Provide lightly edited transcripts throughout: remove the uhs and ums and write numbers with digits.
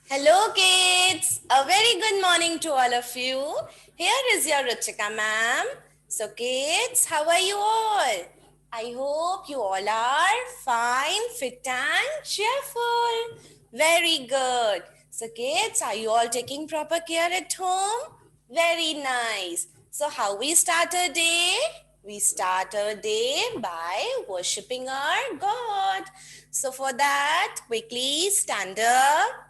Hello, kids. A very good morning to all of you. Here is your Ruchika ma'am. So, kids, how are you all? I hope you all are fine, fit, and cheerful. Very good. So, kids, are you all taking proper care at home? Very nice. So, how we start our day? We start our day by worshipping our God. So, for that, quickly stand up.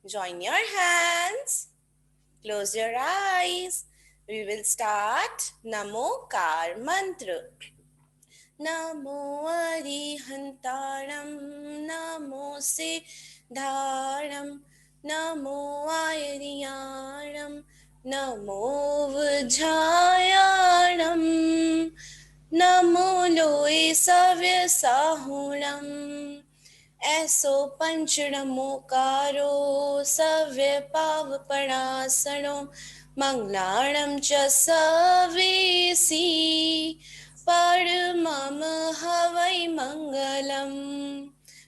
Join your hands. Close your eyes. We will start Namokar Mantra. Namo Arihantaram, Namo Siddharam, Namo Ayariyaram, Namo Vajjayaram, Namo Loe Savya Sahuram. ऐसो पंचणमोकारो सव्यपावपणासनो मङ्गलाणं च सवेसी परमं हवै मङ्गलम्.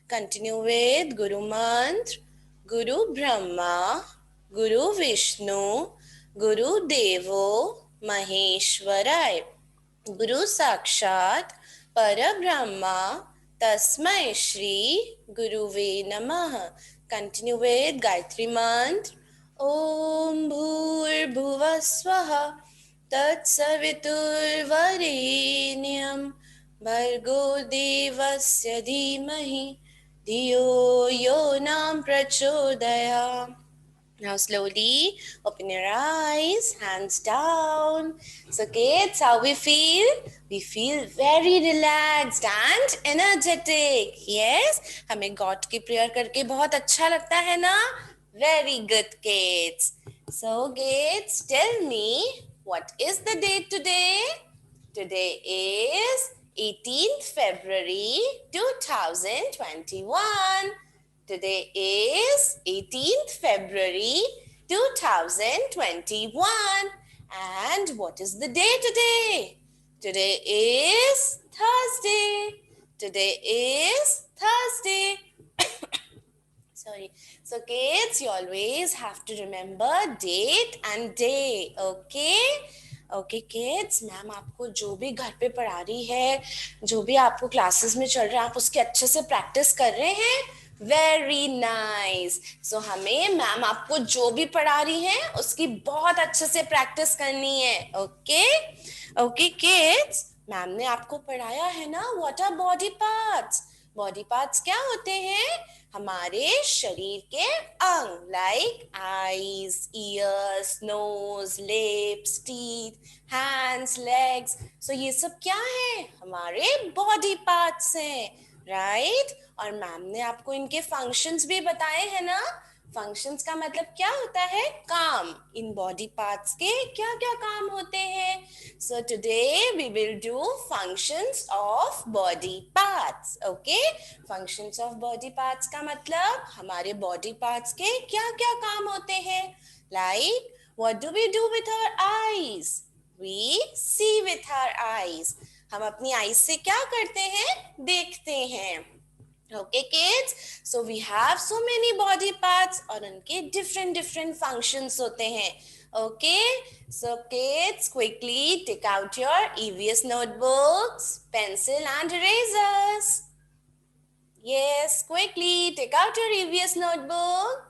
Continue with Guru Mantra. Guru Brahma, Guru Vishnu, Guru Devo Maheshwarai. Guru Sakshat Parabrahma Tasmai Shri Guruve Namaha. Continue with Gayatri Mantra. Om Bhur Bhuvaswaha Tat Savitur Varenyam Bhargo Devasya Dhimahi Dhiyo Yo Nam Prachodaya. Now slowly open your eyes, hands down. So kids, how we feel? We feel very relaxed and energetic. Yes, हमें God की prayer करके बहुत अच्छा लगता है ना? Very good kids. So kids, tell me, what is the date today? Today is 18th February 2021. Today is 18th February 2021. And what is the day today? Today is Thursday. Today is Thursday. Sorry. So kids, you always have to remember date and day. Okay? Okay kids, ma'am आपको जो भी घर पे पढ़ा रही है, जो भी आपको क्लासेस में चल रहा है, आप उसकी अच्छे से प्रैक्टिस कर रहे हैं. Very nice. सो हमें मैम आपको जो भी पढ़ा रही है उसकी बहुत अच्छे से प्रैक्टिस करनी है. ओके ओके किड्स, मैम ने आपको पढ़ाया है ना what are body parts. Body parts क्या होते हैं? हमारे शरीर के अंग, like eyes, ears, nose, lips, teeth, hands, legs. So ये सब क्या है? हमारे बॉडी पार्ट्स हैं, राइट? और मैम ने आपको इनके फंक्शंस भी बताए हैं ना. फंक्शंस का मतलब क्या होता है? काम. इन बॉडी पार्ट्स के क्या क्या काम होते हैं? So today we will do functions of body parts. Okay, functions of body parts का मतलब हमारे बॉडी पार्ट्स के क्या क्या काम होते हैं. Like what do we do with our eyes? We see with our eyes. हम अपनी आईज से क्या करते हैं? देखते हैं. Okay kids, so we have so many body parts और उनके different functions होते हैं. Okay, so kids, quickly take out your EVS notebooks, pencil and erasers. Yes, quickly take out your EVS notebook.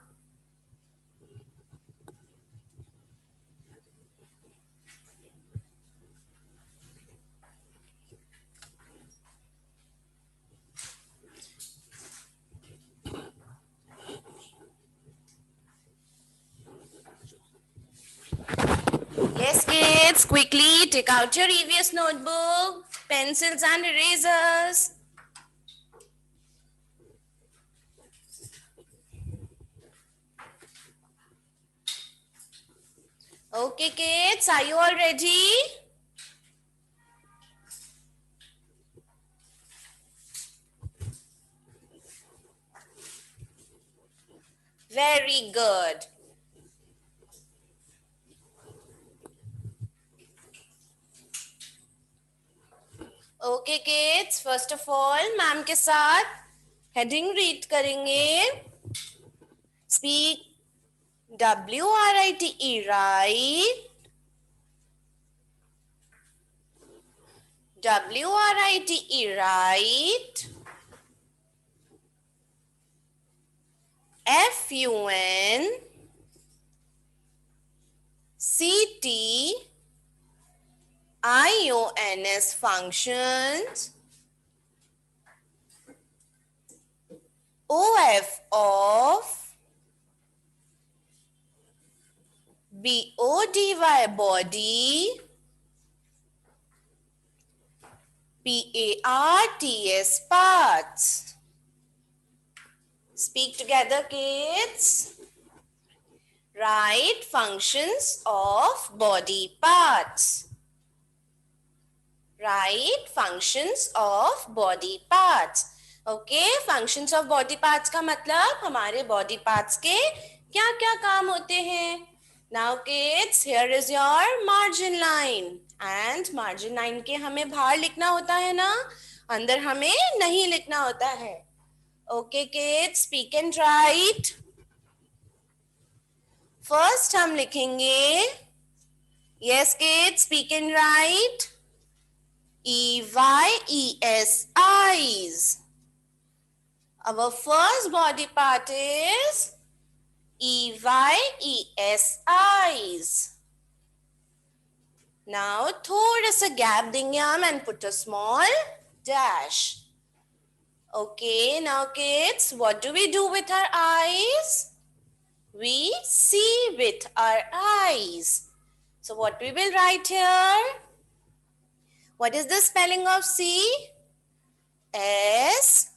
Yes kids, quickly take out your EVS notebook, pencils and erasers. Okay kids, are you all ready? Very good. Okay kids, first of all ma'am के साथ heading read करेंगे. Speak. W-R-I-T-E, right? W-R-I-T-E, right? F-U-N-C-T-I-O-N-S, functions. O-F of B-O-D-Y, body. P-A-R-T-S, parts. Speak together, kids. Write functions of body parts. Write functions of body parts. Okay, functions of body parts का मतलब हमारे body parts के क्या क्या काम होते हैं. Now kids, here is your margin line. And margin line के हमें बाहर लिखना होता है ना, अंदर हमें नहीं लिखना होता है. Okay kids, speak and write. First हम लिखेंगे, yes kids, speak and write. E-Y-E-S, eyes. Our first body part is E-Y-E-S, eyes. Now थोड़ा सा gap देंगे हम and put a small dash. Okay, now kids, what do we do with our eyes? We see with our eyes. So what we will write here? What is the spelling of see? S-double-E-C.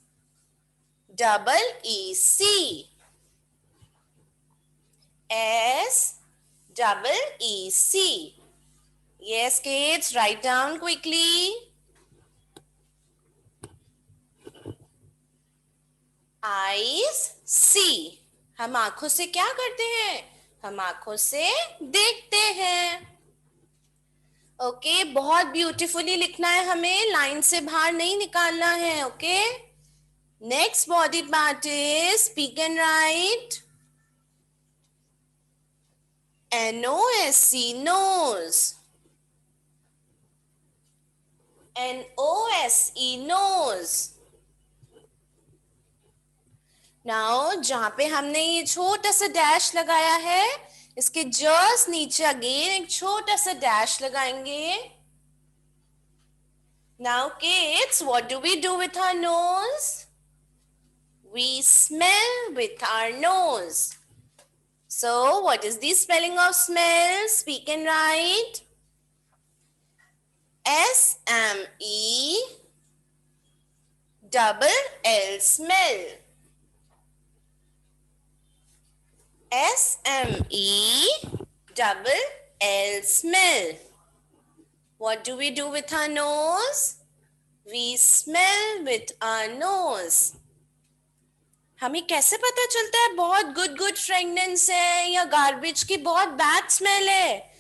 S-double-E-C. Yes, kids, write down quickly. Eyes, see. हम आंखों से क्या करते हैं? हम आंखों से देखते हैं. ओके, बहुत ब्यूटीफुली लिखना है हमें, लाइन से बाहर नहीं निकालना है. Okay, next body part is speak and right. N-O-S-E, nose. N-O-S-E, nose. Now जहां पे हमने ये छोटा सा डैश लगाया है, इसके जस्ट नीचे अगेन एक छोटा सा डैश लगाएंगे. Now kids, what do we do with our nose? We smell with our nose. So what is the spelling of smell? Speak and write. S-M-E-double-L, smell. S-M-E-double-L, smell. What do we do with our nose? We smell with our nose. हमें कैसे पता चलता है बहुत good fragrance है या garbage की बहुत बैड स्मेल है?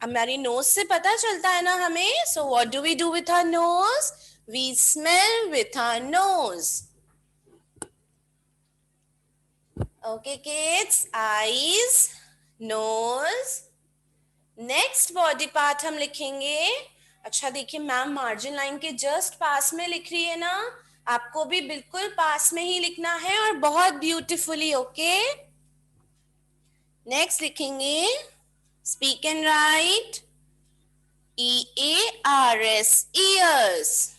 हमारी नोज से पता चलता है ना हमें. So what do we do with our nose? We smell with our nose. Okay kids, eyes, nose. Next body part हम लिखेंगे. अच्छा देखिए, मैम मार्जिन लाइन के जस्ट पास में लिख रही है ना, आपको भी बिल्कुल पास में ही लिखना है और बहुत ब्यूटीफुली. ओके, नेक्स्ट लिखेंगे. Speak and right. E-A-R-S, ears.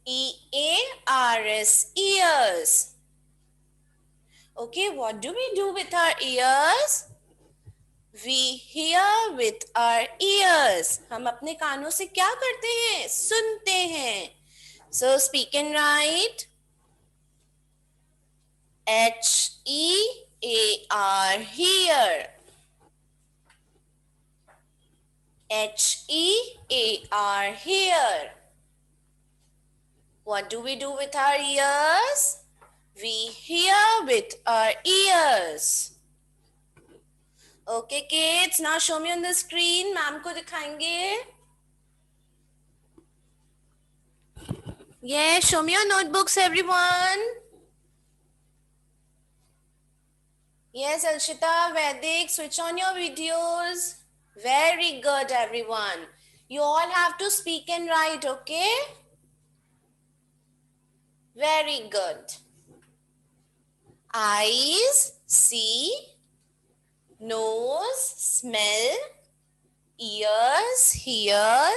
E-A-R-S, ears. Okay, what do we do with our ears? We hear with our ears. हम अपने कानों से क्या करते हैं? सुनते हैं. So speak and write. H-E-A-R, hear. H-E-A-R, hear. What do we do with our ears? We hear with our ears. Okay kids, now show me on the screen. Ma'am को दिखाएंगे. Yeah, show me your notebooks everyone. Yes, Alshita, Vedic, switch on your videos. Very good, everyone. You all have to speak and write, okay? Very good. Eyes, see, nose, smell, ears, hear.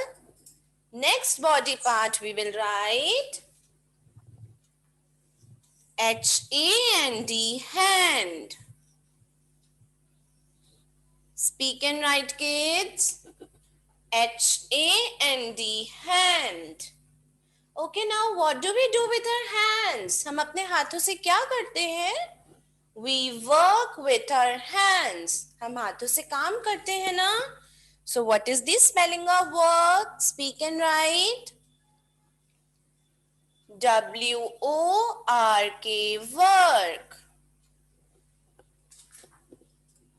Next body part we will write H-A-N-D, hand. Speak and write, kids. H-A-N-D, hand. Okay, now what do we do with our hands? हम अपने हाथों से क्या करते हैं? We work with our hands. हम हाथों से काम करते हैं ना? So what is the spelling of work? Speak and write. W-O-R-K, work.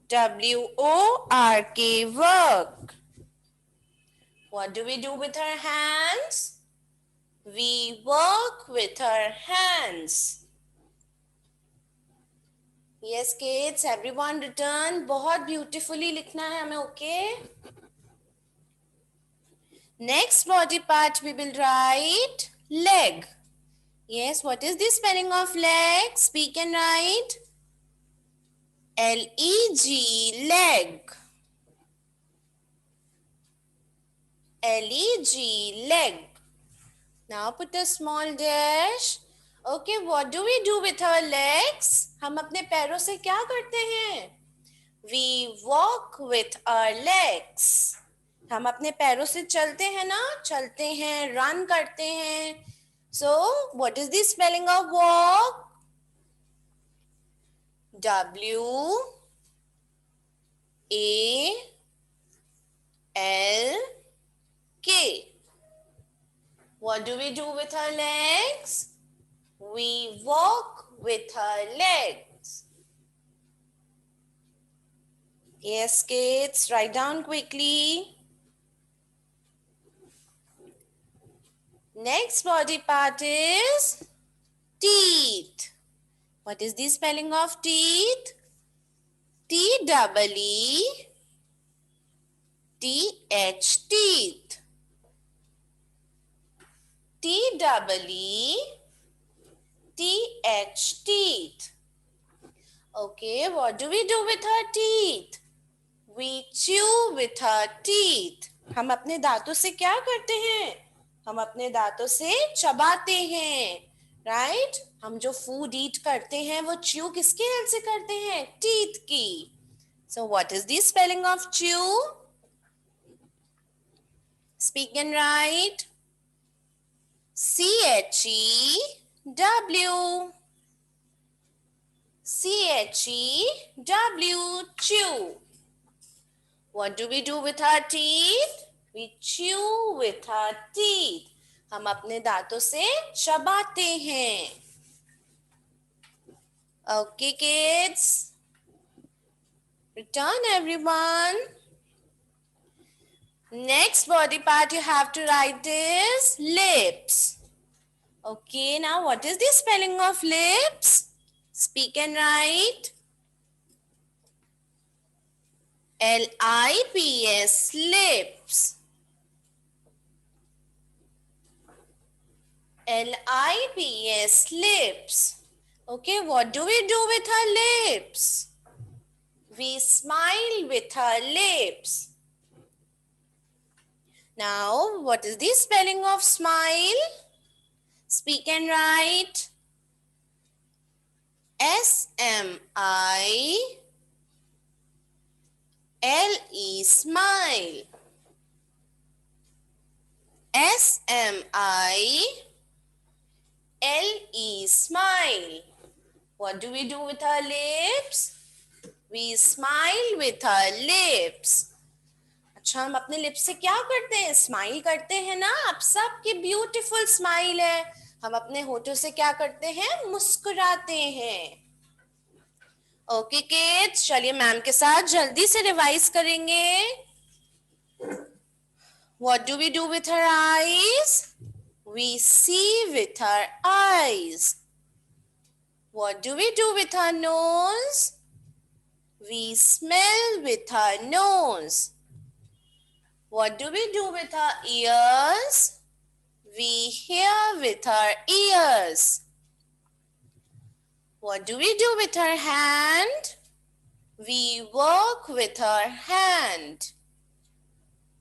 W-O-R-K, work. What do we do with our hands? We work with our hands. Yes, kids, everyone return. बहुत beautifully लिखना है हमें, okay? Next body part we will write leg. Yes, what is the spelling of leg? Speak and write. L-E-G, leg. L-E-G, leg. Now put a small dash. Okay, what do we do with our legs? हम अपने पैरों से क्या करते हैं? We walk with our legs. हम अपने पैरों से चलते हैं ना, चलते हैं, run करते हैं. So, what is the spelling of walk? W A L K. What do we do with our legs? We walk with our legs. Yes, kids, write down quickly. Next body part is teeth. What is the spelling of teeth? T-E-E-T-H, teeth. T-E-E-T-H, teeth. Okay, what do we do with our teeth? We chew with our teeth. हम अपने दांतों से क्या करते हैं? हम अपने दांतों से चबाते हैं, राइट? हम जो फूड ईट करते हैं वो च्यू किसके हेल्प से करते हैं? टीथ की. So what is the spelling of chew? Speak and write. C-H-E-W. C-H-E-W, chew. What do we do with our teeth? We chew with our teeth. हम अपने दांतों से चबाते हैं. Okay, kids. Return, everyone. Next body part you have to write is lips. Okay, now what is the spelling of lips? Speak and write. L-I-P-S, lips. L-I-P-S, lips. Okay, what do we do with our lips? We smile with our lips. Now, what is the spelling of smile? Speak and write. S-M-I-L-E, smile. S-M-I-L-E, smile. What do we do with our lips? We smile with our lips. अच्छा, हम अपने lips से क्या करते हैं? Smile करते हैं ना. आप सबकी ब्यूटीफुल स्माइल है. हम अपने होठों से क्या करते हैं? मुस्कुराते हैं. ओके किड्स, चलिए मैम के साथ जल्दी से रिवाइज करेंगे. What do we do with our eyes? We see with our eyes. What do we do with our nose? We smell with our nose. What do we do with our ears? We hear with our ears. What do we do with our hand? We work with our hand.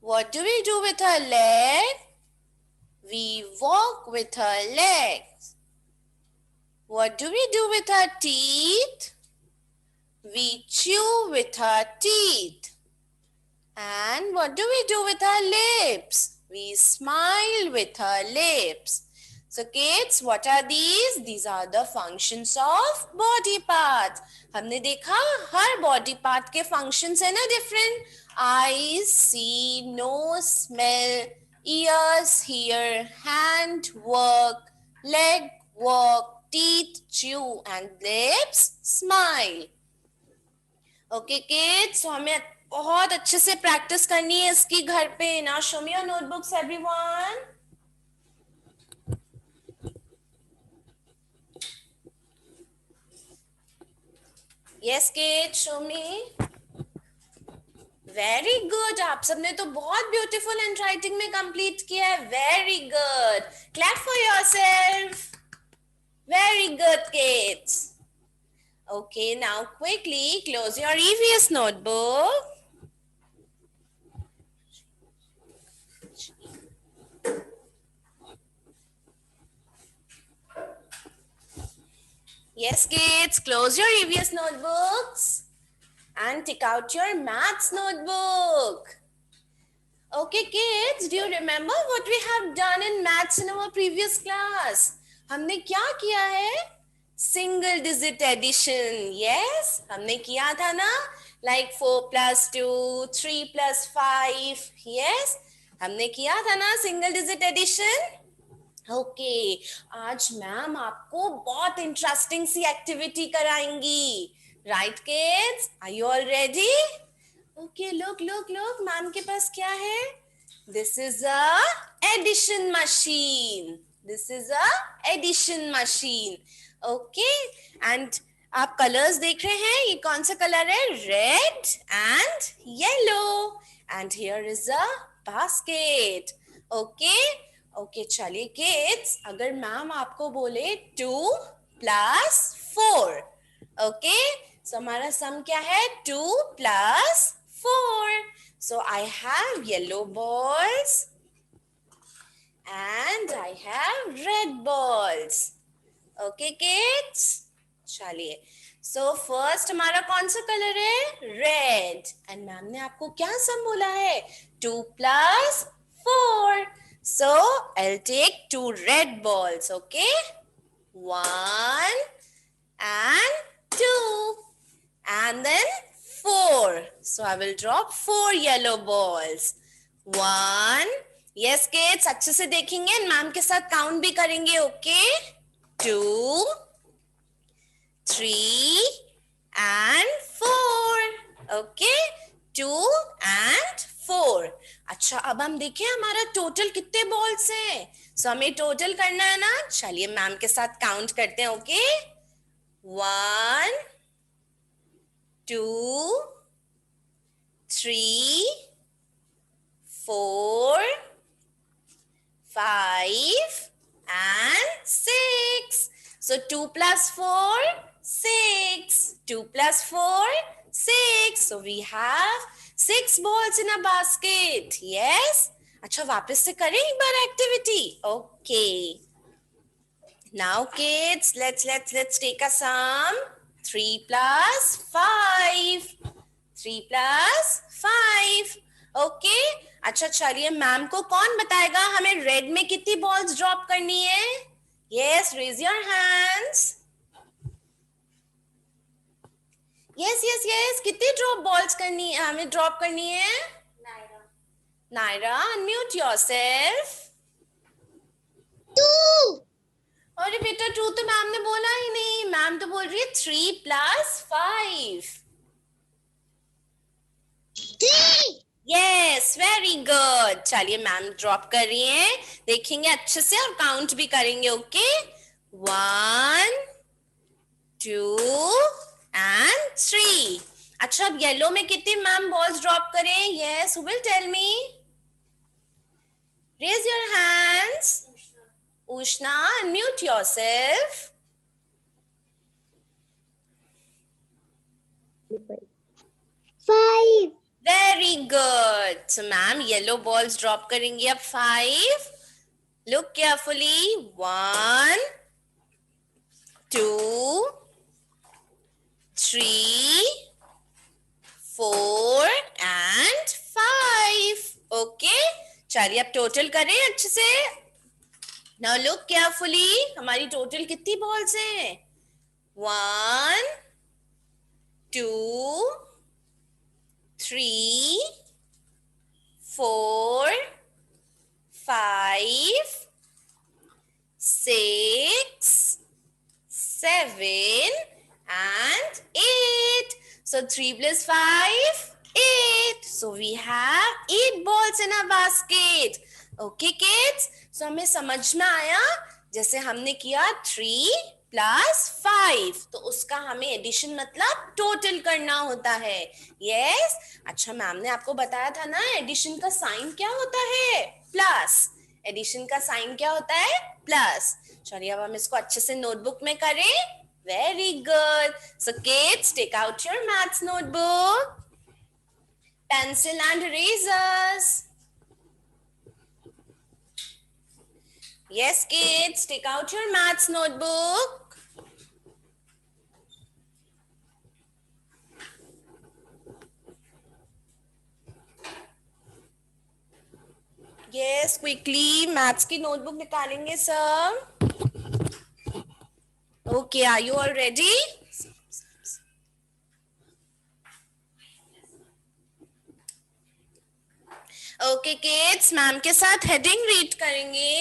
What do we do with our leg? We walk with our legs. What do we do with our teeth? We chew with our teeth. And what do we do with our lips? We smile with our lips. So kids, what are these? These are the functions of body parts. हमने देखा हर body part के functions है ना different. Eyes, see, nose, smell, ears, hear, hand, work, leg, walk, teeth, chew, and lips, smile. Okay kids, so हमें बहुत अच्छे से practice करनी है इसकी घर पे. Now show me your notebooks everyone. Yes kids, show me. Very good. आप सबने तो बहुत beautiful handwriting में complete किया है. Very good. Clap for yourself. Very good kids. Okay, now quickly close your EVS notebook. Yes kids, close your EVS notebooks and take out your maths notebook. Okay kids, do you remember what we have done in maths in our previous class? हमने क्या किया है? Single digit addition. Yes, हमने किया था ना? Like 4 plus 2, 3 plus 5. Yes, हमने किया था ना single digit addition? Okay, आज मैम आपको बहुत इंटरेस्टिंग सी एक्टिविटी कराएंगी. Right kids, are you all ready? Okay, look, ma'am के पास क्या है? This is a addition machine. This is a addition machine. Okay, and आप कलर्स देख रहे हैं? ये कौन सा कलर है? Red and yellow. And here is a basket. Okay, okay, चलिए kids, अगर मैम आपको बोले 2 plus 4. Okay, so हमारा सम क्या है? 2 plus 4. So I have yellow balls and I have red balls. Okay kids, चलिए. So first हमारा कौन सा कलर है? Red. And मैम ने आपको क्या सम बोला है? 2 plus 4. So I'll take 2 red balls. Okay, 1 and 2 and then 4. So I will drop 4 yellow balls. 1. Yes kids, अच्छे से देखेंगे, मैम के साथ काउंट भी करेंगे. Okay, 2, 3 and 4. Okay, 2 and 4. अच्छा, अब हम देखें हमारा टोटल कितने बॉल्स हैं. सो हमें टोटल करना है ना. चलिए मैम के साथ काउंट करते हैं. Okay, 1, 2, 3, 4, 5 and 6. So 2 plus 4, 6. 2 plus 4, 6. So we have 6 balls in a basket. Yes? अच्छा, वापस से करें एक बार activity. Okay. Now kids, let's take a sum. 3 plus 5. 3 plus 5. Okay? अच्छा, चलिए मैम को कौन बताएगा हमें रेड में कितनी बॉल्स ड्रॉप करनी है? Yes, raise your hands. Yes. कितनी बॉल्स करनी है हमें ड्रॉप करनी है? Naira, unmute yourself. 2. अरे बेटा 2 तो मैम ने बोला ही नहीं. मैम तो बोल रही है 3 plus 5. 3. Yes, very good. चलिए मैम ड्रॉप कर रही हैं, देखेंगे अच्छे से और काउंट भी करेंगे. Okay, 1, 2 and 3. अच्छा, अब येलो में कितनी मैम बॉल्स ड्रॉप करें? Yes, who will tell me? Raise your hands. Ushna, unmute yourself. 5. Very good. So ma'am, yellow balls drop करेंगी अब 5. Look carefully. 1, 2, 3, 4 and 5. Okay. चलिए अब टोटल करें अच्छे से. Now look carefully. हमारी टोटल कितनी बॉल्स हैं? 1, 2, 3, 4, 5, 6, 7 and 8. So 3 plus 5, 8. So we have 8 balls in our basket. Okay kids? So हमें समझ में आया, जैसे हमने किया 3 प्लस 5, तो उसका हमें एडिशन मतलब टोटल करना होता है. यस. अच्छा, मैम ने आपको बताया था ना एडिशन का साइन क्या होता है? प्लस. एडिशन का साइन क्या होता है? प्लस. चलिए अब हम इसको अच्छे से नोटबुक में करें. Very good. So kids, take out your maths notebook, pencil and erasers. Yes kids, take out your maths notebook. Yes, quickly maths की notebook निकालेंगे सब. Okay, are you all ready? Okay kids, ma'am के साथ heading read करेंगे.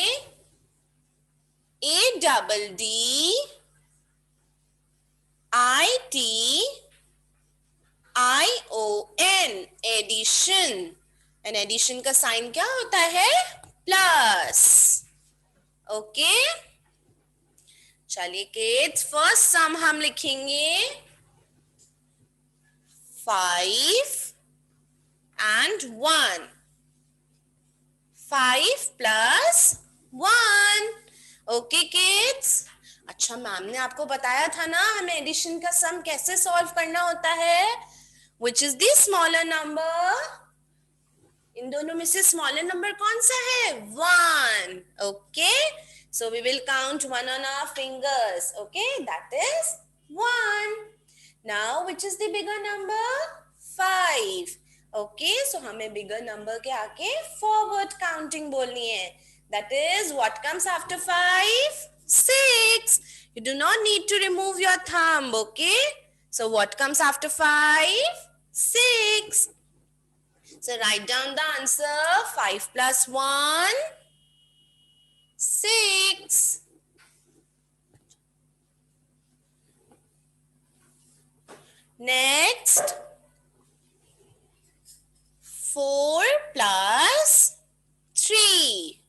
ADDITION, addition. And addition का sign क्या होता है? प्लस. ओके. चलिए किड्स, फर्स्ट सम हम लिखेंगे 5 and 1. 5 plus 1. Okay kids. अच्छा, मैम ने आपको बताया था ना हमें एडिशन का सम कैसे सॉल्व करना होता है? Which is the smaller number? इन दोनों में से स्मॉलर नंबर कौन सा है? 1. Okay, so we will count 1 on our fingers. Okay, that is 1. Now which is the bigger number? 5. Okay, so हमें bigger number के आके forward counting बोलनी है. That is what comes after 5? 6. You do not need to remove your thumb. Okay, so what comes after 5? 6. So write down the answer. 5 plus 1, 6. Next, 4 plus 3.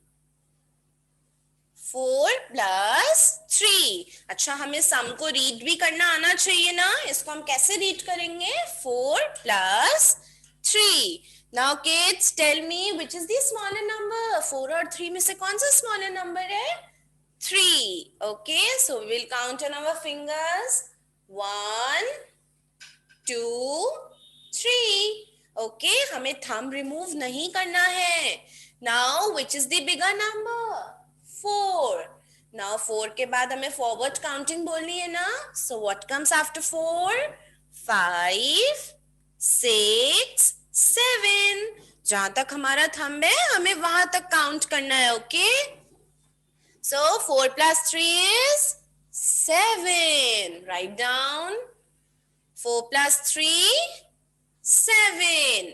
4 plus 3. अच्छा, हमें सम को read भी करना आना चाहिए ना. इसको हम कैसे रीड करेंगे? 4 plus 3. Now kids, tell me which is the smaller number? 4 और 3 में से कौन सा smaller number है? 3. Okay, so we will count on our fingers. 1, 2, 3. Okay, हमें thumb remove नहीं करना है. Now which is the bigger number? 4. Now 4 के बाद हमें forward counting बोलनी है ना. So what comes after 4? 5, 6, 7. जहां तक हमारा thumb है हमें वहां तक count करना है. Okay, so 4 plus 3 is 7. Write down. 4 plus 3, 7.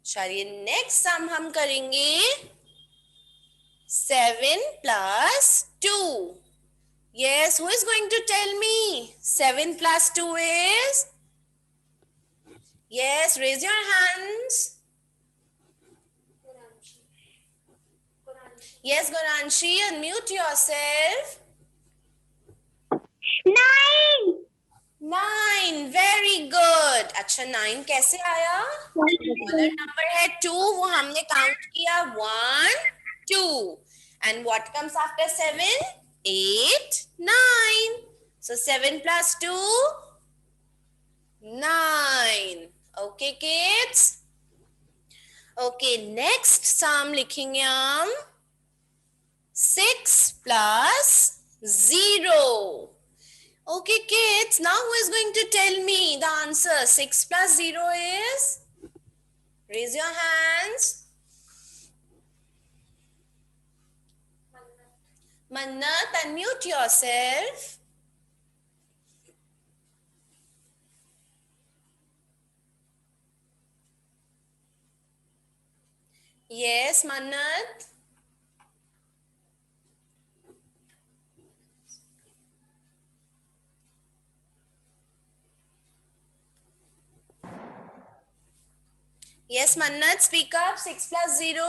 चलिए नेक्स्ट सम हम करेंगे 7 plus 2. Yes, who is going to tell me? 7 plus 2 is? Yes, raise your hands. Yes, Goranshi, unmute yourself. 9. 9. Very good. अच्छा, अच्छा 9 कैसे आया? स्मॉलर नंबर है 2, वो हमने काउंट किया 1 2 and what comes after 7? 8 9. So 7 plus 2 9. Okay kids. Okay, next sum लिखेंगे हम 6 plus 0. Okay kids, now who is going to tell me the answer? 6 plus 0 is? Raise your hands. Mannat, unmute yourself. Yes, Mannat. Yes, Mannat, speak up. 6 plus 0.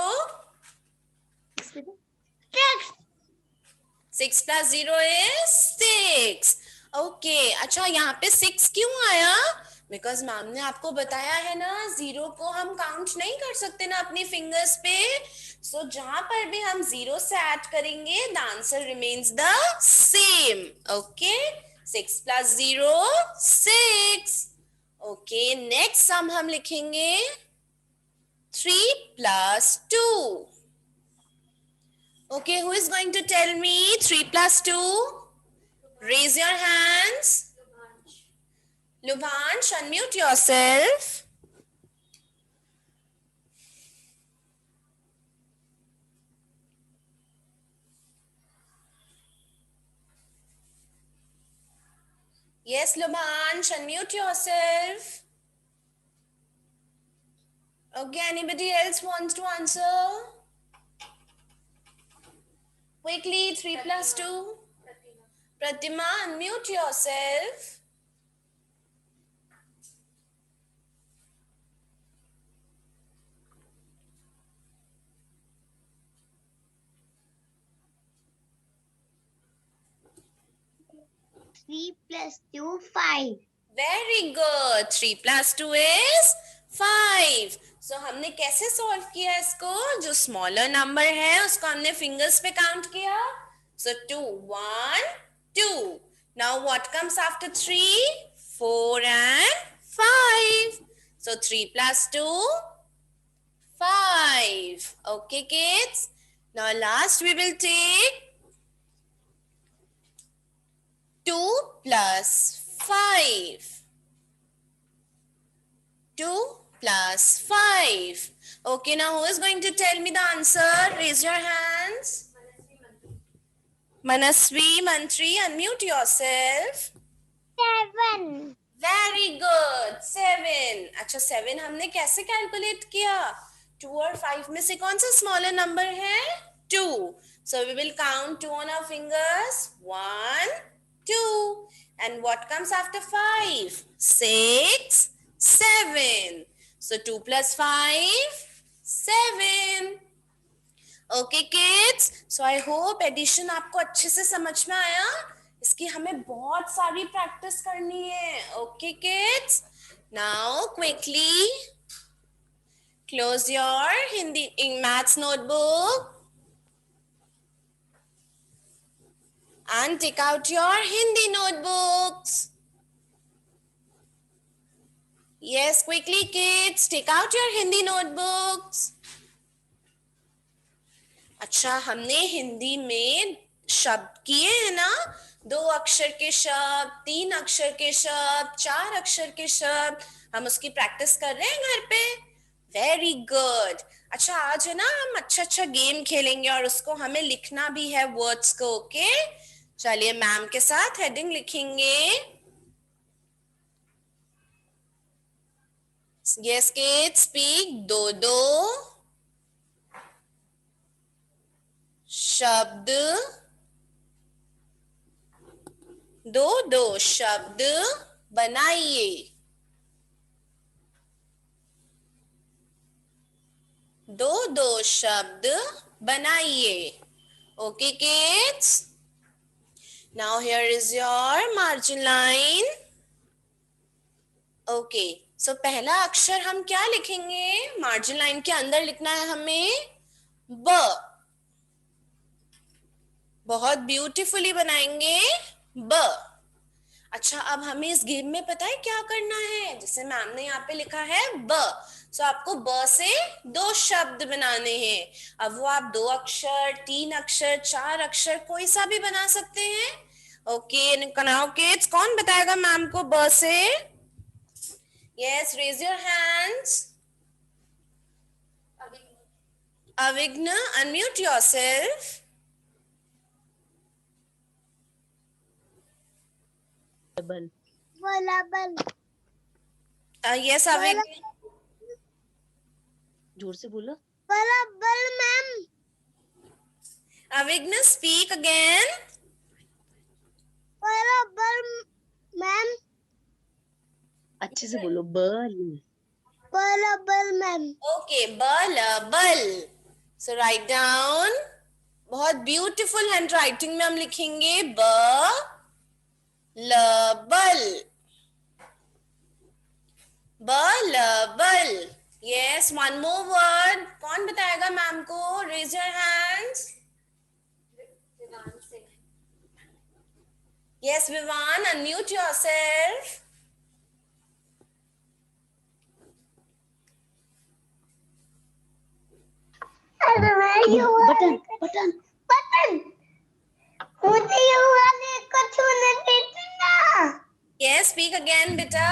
6 plus 0 is 6. Okay, अच्छा यहाँ पे 6 क्यों आया? Because ma'am ने आपको बताया है ना, 0 को हम काउंट नहीं कर सकते ना अपनी फिंगर्स पे. सो जहां पर भी हम 0 से ऐड करेंगे the answer remains the same. Okay, 6 plus 0 6. Okay, next sum हम लिखेंगे 3 plus 2. Okay, who is going to tell me 3 plus 2? Raise your hands. Lubhansh, unmute yourself. Yes, Lubhansh, unmute yourself. Okay, anybody else wants to answer? Quickly, 3 plus 2. Pratima, unmute yourself. Three plus two, 5. Very good. 3 plus 2 is 5. So हमने कैसे solve किया इसको? जो smaller number है उसको हमने fingers पे count किया. So 2 1 2. Now what comes after 3? 4 and 5. So 3 plus 2 5. Okay kids. Now last we will take 2 plus 5. 2 plus 5. Okay, now who is going to tell me the answer? Raise your hands. Manasvi, Mantri, unmute yourself. 7. Very good. 7. अच्छा 7 हमने कैसे calculate किया? 2 और 5 में से कौन सा smaller number है? 2. So we will count 2 on our fingers. 1 2. And what comes after 5? 6 7. So 2 plus 5 7. Okay kids, so I hope addition आपको अच्छे से समझ में आया. इसकी हमें बहुत सारी प्रैक्टिस करनी है. Okay kids, now quickly close your Hindi in maths notebook and take out your Hindi notebooks. Yes, quickly kids, take out your Hindi notebooks. अच्छा, हमने हिंदी में शब्द किए हैं ना, 2 अक्षर के शब्द, 3 अक्षर के शब्द, 4 अक्षर के शब्द. हम उसकी प्रैक्टिस कर रहे हैं घर पे. Very good. अच्छा, आज है ना हम अच्छा गेम खेलेंगे और उसको हमें लिखना भी है वर्ड्स को. ओके, चलिए मैम के साथ हेडिंग लिखेंगे. Yes kids, speak. 2 शब्द, 2 शब्द बनाइए. 2 शब्द बनाइए. Okay kids, now here is your margin line. Okay, सो पहला अक्षर हम क्या लिखेंगे? मार्जिन लाइन के अंदर लिखना है हमें ब। बहुत ब्यूटीफुली बनाएंगे ब। अच्छा, अब हमें इस गेम में पता है क्या करना है? जैसे मैम ने यहाँ पे लिखा है ब, सो आपको ब से 2 शब्द बनाने हैं। अब वो आप 2 अक्षर, 3 अक्षर, 4 अक्षर कोई सा भी बना सकते हैं। ओके नाउ किड्स, कौन बताएगा मैम को ब से? Yes, raise your hands. अविघ्न, unmute yourself. बल। बल यस अविघ्न। जोर से बोलो। बल मैम। अविघ्न, speak again. बल मैम। अच्छे से बोलो। बल। बल मैम। ओके, बल बल। सो राइट डाउन। बहुत ब्यूटीफुल हैंड राइटिंग में हम लिखेंगे ब ल बल। बल बल। Yes, one more word. कौन बताएगा मैम को? Raise your hands. Yes Vivaan, unmute yourself. Button button. Button. मुझे ये वाले को छूने देते ना। यस, स्पीक अगेन बेटा।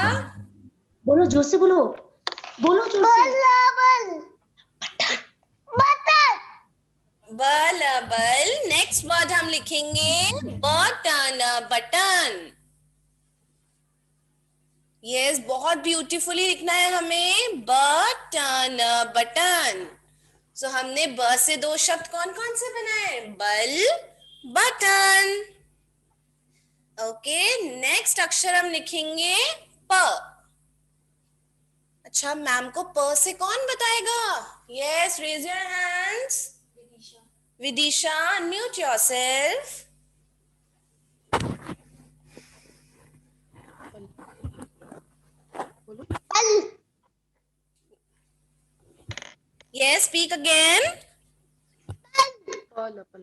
बोलो जोर से बोलो। बोलो जोर से। बल बटन। बल बल। नेक्स्ट वर्ड हम लिखेंगे बटन बटन। यस, बहुत ब्यूटीफुली लिखना है हमें बटन बटन। सो हमने ब से 2 शब्द कौन कौन से बनाए? बल, बटन। ओके, नेक्स्ट अक्षर हम लिखेंगे प। अच्छा, मैम को प से कौन बताएगा? Yes, raise your hands. Vidisha, unmute yourself. बल यस, स्पीक अगेन। पल पल पल।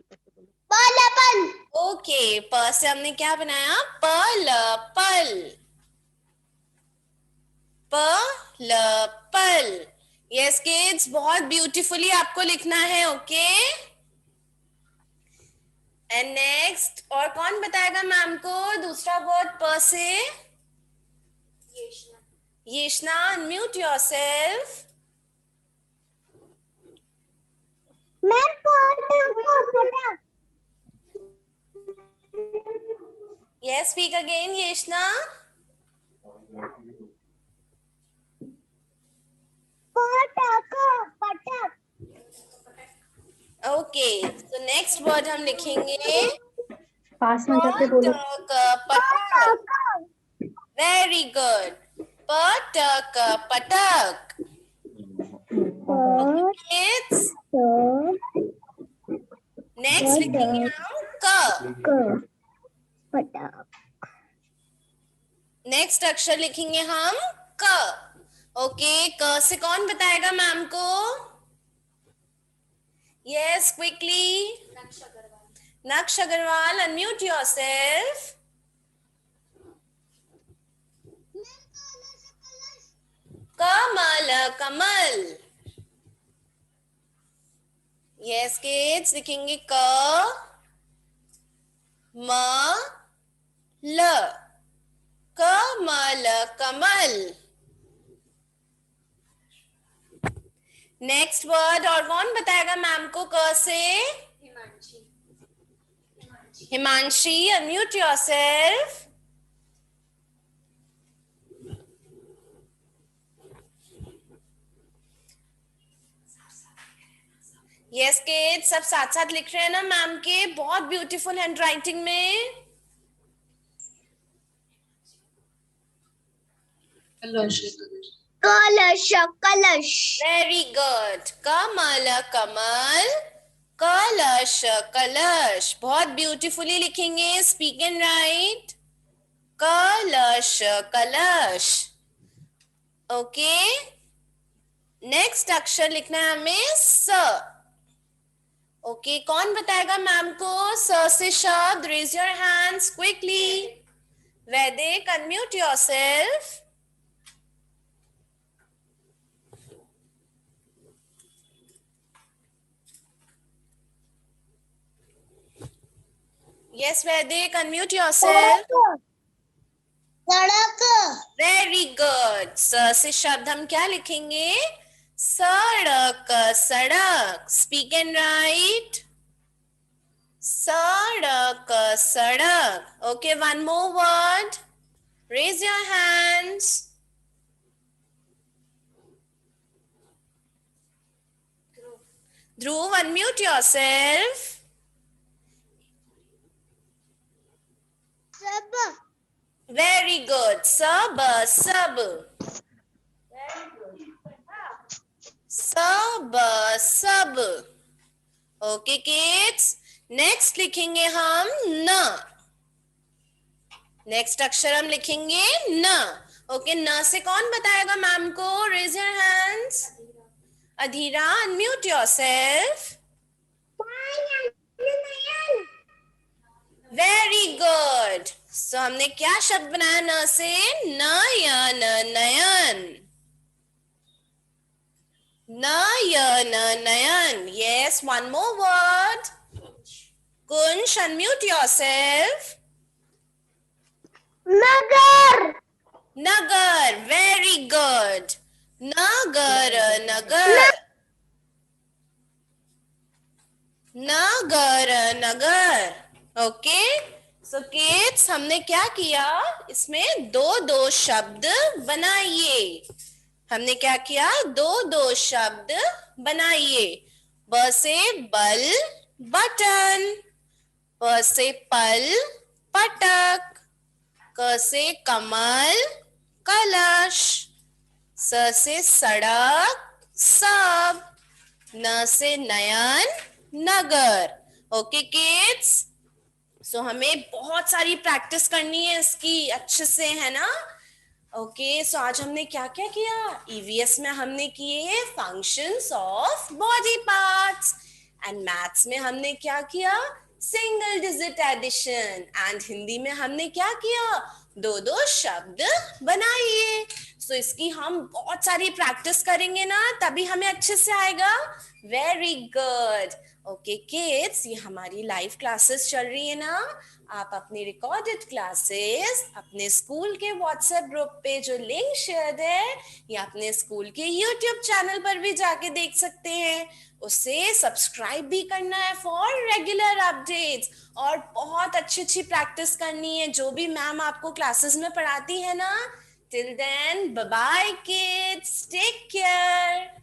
बल ओके, प से हमने क्या बनाया? पल पल। पल पल। यस किड्स, बहुत ब्यूटीफुली आपको लिखना है। ओके, एंड नेक्स्ट, और कौन बताएगा मैम को दूसरा वर्ड प से? येशना, अनम्यूट योरसेल्फ। मैम पटा यस, स्पीक अगेन येशना। पटक। ओके, तो नेक्स्ट वर्ड हम लिखेंगे पास में जाके बोलो। पटक पटक। वेरी गुड, पटक पटक। किड्स, नेक्स्ट लिखेंगे हम क। नेक्स्ट अक्षर लिखेंगे हम क। ओके, क से कौन बताएगा मैम को? Yes, quickly. नक्श Agarwal, unmute yourself. Kamal Kamal. Yes kids, लिखेंगे क म ल। कमल कमल। नेक्स्ट वर्ड और कौन बताएगा मैम को क से? Himanshi, unmute yourself. Yes kids, सब साथ साथ लिख रहे हैं ना मैम के बहुत ब्यूटीफुल हैंड राइटिंग में? कलश कलश। वेरी गुड, कमल कमल, कलश कलश। बहुत ब्यूटीफुली लिखेंगे, स्पीक एंड राइट। कलश कलश। ओके, नेक्स्ट अक्षर लिखना है हमें स। ओके, कौन बताएगा मैम को स से शब्द? Raise your hands quickly. Vedic, unmute yourself. Yes, Vedic, unmute yourself. सड़क। Very good. स से शब्द हम क्या लिखेंगे? सड़क, सड़क. Speak and write. सड़क, सड़क. Okay, one more word. Raise your hands. Dhruv, unmute yourself. सब। Very good. Sab, sab. Sab, sab. Okay, kids. Next लिखेंगे हम न। नेक्स्ट अक्षर हम लिखेंगे न। ओके, न से कौन बताएगा मैम को? Raise your hands. Adhira, unmute yourself. Very good. So हमने क्या शब्द बनाया न से? नयन, नयन। नयन, नयन। Yes, one more word. Kunsh, unmute yourself. नगर। नगर, वेरी गुड। नगर, नगर। नगर, नगर। ओके, सो किड्स, हमने क्या किया? इसमें दो दो शब्द बनाइए। हमने क्या किया? दो दो शब्द बनाइए। ब से बल, बटन। प से पल, पटक। क से कमल, कलश। स से सड़क, सब। न से नयन, नगर। ओके किड्स, सो हमें बहुत सारी प्रैक्टिस करनी है इसकी अच्छे से, है ना? ओके, सो आज हमने क्या क्या किया? ईवीएस में हमने किए functions of body parts, and maths में हमने क्या किया? Single digit addition. And Hindi में हमने क्या किया? दो दो शब्द बनाइए। सो इसकी हम बहुत सारी प्रैक्टिस करेंगे ना, तभी हमें अच्छे से आएगा। Very good. ओके किड्स, ये हमारी लाइव क्लासेस चल रही है ना। आप अपनी रिकॉर्डेड क्लासेस अपने स्कूल के व्हाट्सएप ग्रुप पे जो लिंक शेयर है, या अपने स्कूल के यूट्यूब चैनल पर भी जाके देख सकते हैं। उसे सब्सक्राइब भी करना है फॉर रेगुलर अपडेट्स, और बहुत अच्छी अच्छी प्रैक्टिस करनी है जो भी मैम आपको क्लासेस में पढ़ाती है ना। Till then, bye bye kids, take care.